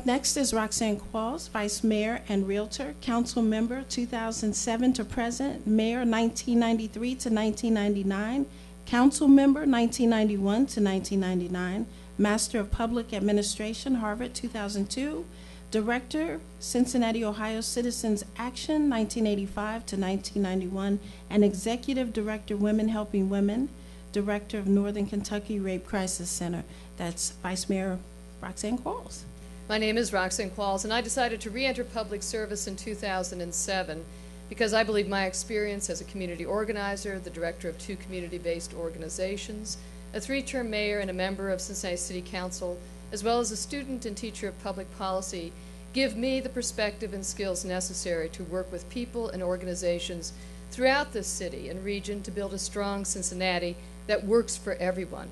next is Roxanne Qualls, Vice Mayor and Realtor, Council Member 2007 to present, Mayor 1993 to 1999, Council Member 1991 to 1999, Master of Public Administration, Harvard 2002, Director, Cincinnati, Ohio Citizens Action 1985 to 1991, and Executive Director, Women Helping Women, Director of Northern Kentucky Rape Crisis Center. That's Vice Mayor Roxanne Qualls. My name is Roxanne Qualls, and I decided to re-enter public service in 2007 because I believe my experience as a community organizer, the director of 2 community-based organizations, a 3-term mayor and a member of Cincinnati City Council, as well as a student and teacher of public policy, give me the perspective and skills necessary to work with people and organizations throughout this city and region to build a strong Cincinnati that works for everyone.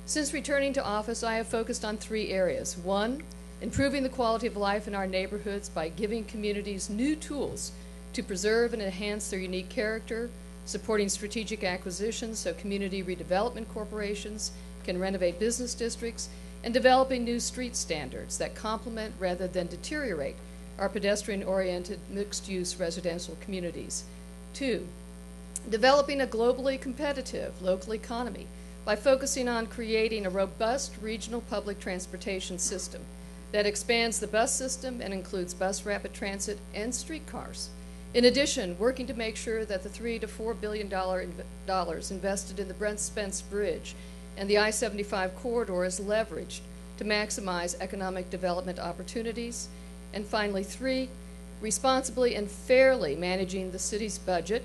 Since returning to office, I have focused on 3 areas. 1, improving the quality of life in our neighborhoods by giving communities new tools to preserve and enhance their unique character, supporting strategic acquisitions so community redevelopment corporations can renovate business districts, and developing new street standards that complement rather than deteriorate our pedestrian-oriented mixed-use residential communities. 2, developing a globally competitive local economy by focusing on creating a robust regional public transportation system that expands the bus system and includes bus rapid transit and streetcars. In addition, working to make sure that the $3 to $4 billion invested in the Brent Spence Bridge and the I-75 corridor is leveraged to maximize economic development opportunities. And finally, 3, responsibly and fairly managing the city's budget.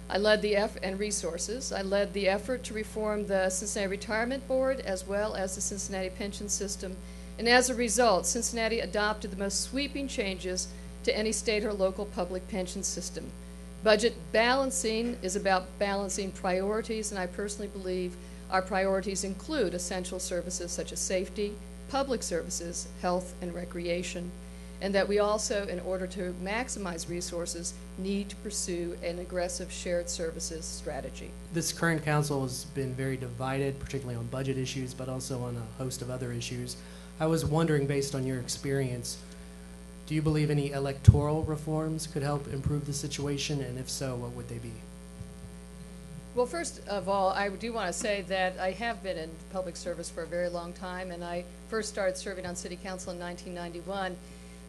I led the resources. I led the effort to reform the Cincinnati Retirement Board as well as the Cincinnati pension system. And as a result, Cincinnati adopted the most sweeping changes to any state or local public pension system. Budget balancing is about balancing priorities, and I personally believe our priorities include essential services such as safety, public services, health, and recreation, and that we also, in order to maximize resources, need to pursue an aggressive shared services strategy. This current council has been very divided, particularly on budget issues, but also on a host of other issues. I was wondering, based on your experience, do you believe any electoral reforms could help improve the situation, and if so, what would they be? Well, first of all, I do want to say that I have been in public service for a very long time, and I first started serving on City Council in 1991.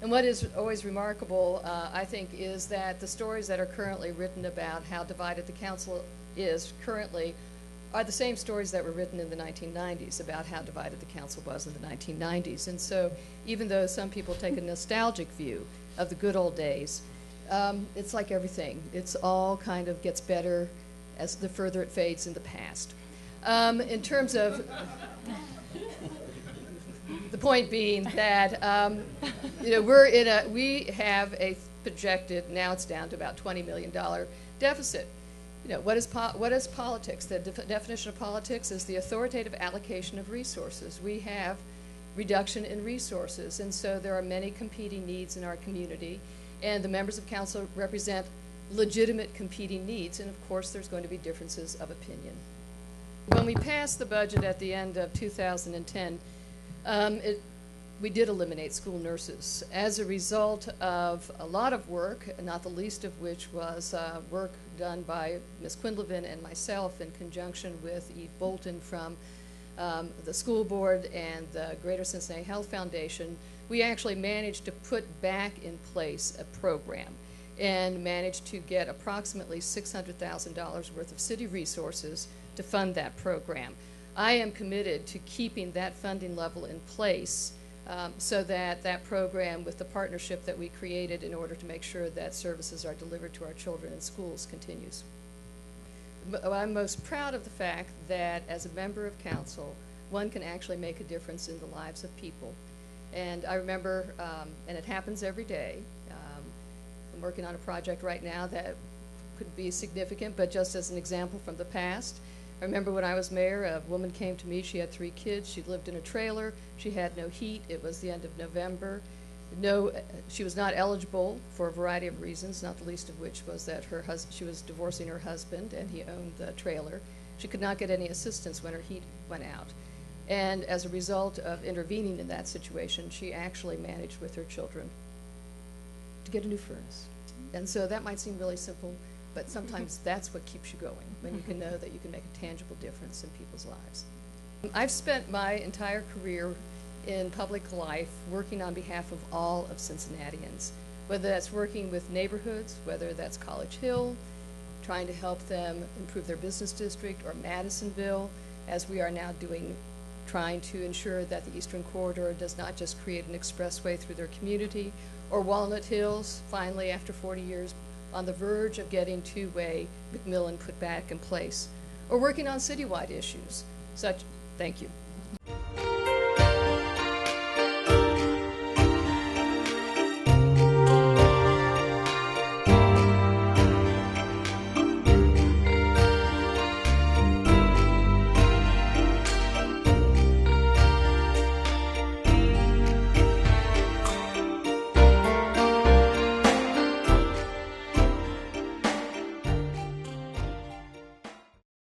And what is always remarkable, I think, is that the stories that are currently written about how divided the council is currently are the same stories that were written in the 1990s about how divided the council was in the 1990s. And so even though some people take a nostalgic view of the good old days, it's like everything. It's all kind of gets better as the further it fades in the past. In terms of the point being that we have a projected, now it's down to about $20 million deficit. What is politics? The definition of politics is the authoritative allocation of resources. We have reduction in resources, and so there are many competing needs in our community, and the members of council represent legitimate competing needs, and of course there's going to be differences of opinion. When we passed the budget at the end of 2010, we did eliminate school nurses as a result of a lot of work, not the least of which was work done by Ms. Quinlivan and myself in conjunction with Eve Bolton from the school board and the Greater Cincinnati Health Foundation. We actually managed to put back in place a program and managed to get approximately $600,000 worth of city resources to fund that program. I am committed to keeping that funding level in place so that that program, with the partnership that we created in order to make sure that services are delivered to our children in schools, continues. I'm most proud of the fact that as a member of council, one can actually make a difference in the lives of people. And I remember, and it happens every day, I'm working on a project right now that could be significant, but just as an example from the past, I remember when I was mayor, a woman came to me. She had 3 kids. She lived in a trailer. She had no heat. It was the end of November. She was not eligible for a variety of reasons, not the least of which was that she was divorcing her husband, and he owned the trailer. She could not get any assistance when her heat went out. And as a result of intervening in that situation, she actually managed with her children to get a new furnace. And so that might seem really simple, but sometimes that's what keeps you going, when you can know that you can make a tangible difference in people's lives. I've spent my entire career in public life working on behalf of all of Cincinnatians, whether that's working with neighborhoods, whether that's College Hill, trying to help them improve their business district, or Madisonville, as we are now doing, trying to ensure that the Eastern Corridor does not just create an expressway through their community, or Walnut Hills, finally after 40 years, on the verge of getting two-way McMillan put back in place, or working on citywide issues, such, thank you.